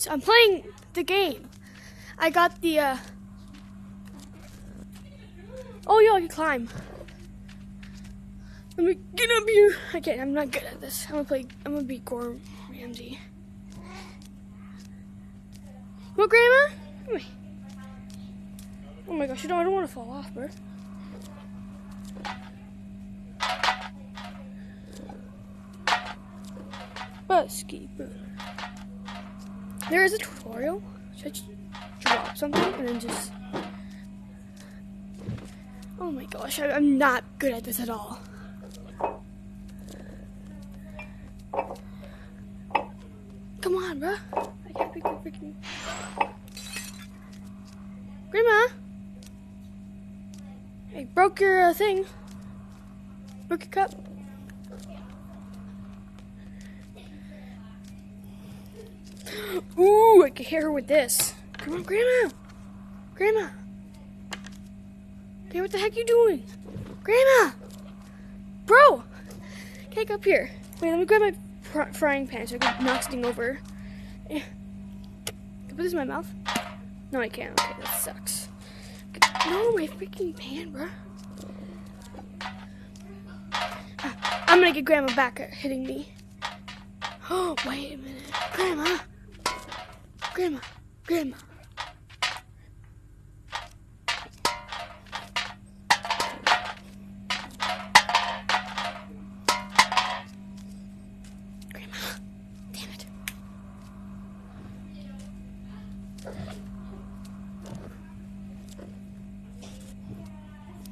don't. I'm playing the game. I got the, Oh, yeah, I can climb. Let me get up here. Okay, I'm not good at this. I'm gonna be Gordon Ramsay. What, Grandma? Come here. Oh my gosh, I don't want to fall off, bro. Busky, bro. There is a tutorial. Should I just drop something and then just... Oh my gosh, I'm not good at this at all. Come on, bro. I can't pick the freaking... Grandma? Hey, broke your thing. Broke your cup. Ooh, I can hear her with this. Come on, Grandma. Grandma. Okay, what the heck are you doing? Grandma. Bro. Okay, up here. Wait, let me grab my frying pan so I can knock something over. Can I put this in my mouth? No, I can't. Okay, that sucks. No, my freaking pan, bro. I'm gonna get Grandma back at hitting me. Oh, wait a minute. Grandma. Grandma. Grandma. Grandma. Damn it.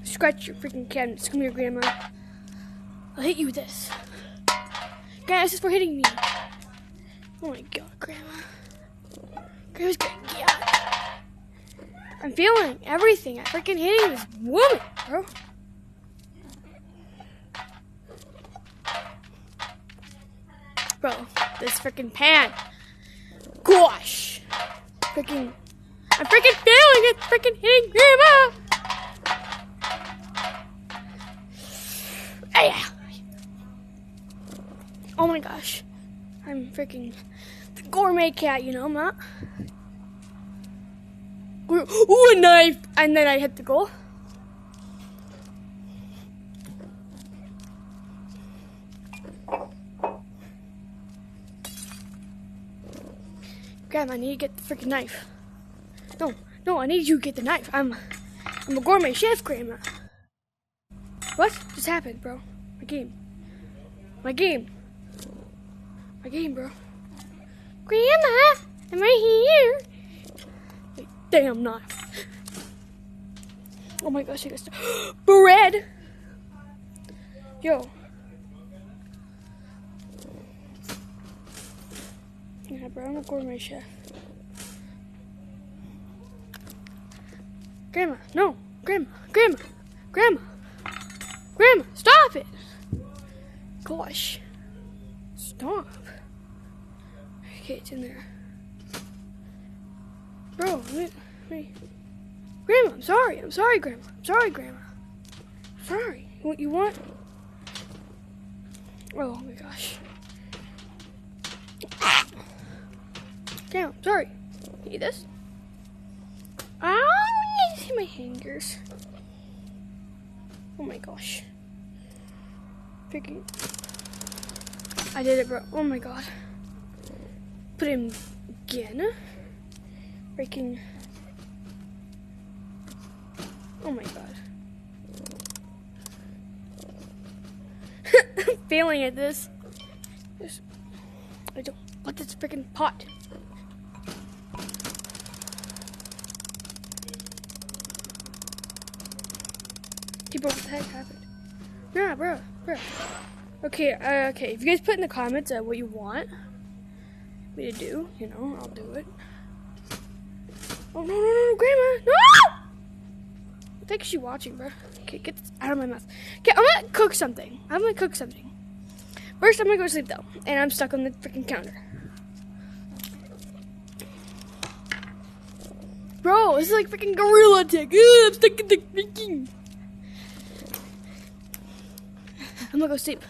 Scratch your freaking cabinets. Come here, Grandma. I'll hit you with this. Grandma, this is for hitting me. Oh my god, Grandma. Grandma's getting yuck. I'm feeling everything. I'm freaking hitting this woman, bro. Bro, this freaking pan. Gosh. I'm freaking feeling it. Freaking hitting Grandma. Oh my gosh. I'm freaking the gourmet cat, you know, Ma? Ooh, a knife! And then I hit the goal. Grandma, I need to get the freaking knife. No, I need you to get the knife. I'm a gourmet chef, Grandma. What just happened, bro? My game, bro. Grandma, am I here? Wait, damn knife. Oh my gosh, I got bread. Yo. Yeah, bro, I'm a gourmet chef. Grandma, no. Grandma, stop it. Gosh. Stop. Okay, it's in there. Bro, wait. Grandma, I'm sorry, Grandma. Sorry. What you want? Oh my gosh. Grandma, I'm sorry. Eat this? I see my fingers. Oh my gosh. Freaking. I did it, bro. Oh my god. Put him again. Freaking. Oh my god. I'm failing at this. I don't want this freaking pot. People, what the heck happened? Nah, bro. Okay, if you guys put in the comments what you want me to do, you know, I'll do it. Oh, no, Grandma! No! What the heck is she watching, bro? Okay, get this out of my mouth. Okay, I'm gonna cook something. First, I'm gonna go to sleep, though. And I'm stuck on the freaking counter. Bro, this is like freaking gorilla tag. I'm stuck in the freaking... I'm gonna go sleep.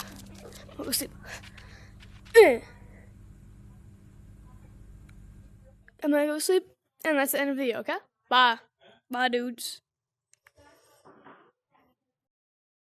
I'm gonna go sleep, and that's the end of the video, okay? Bye. Bye, dudes.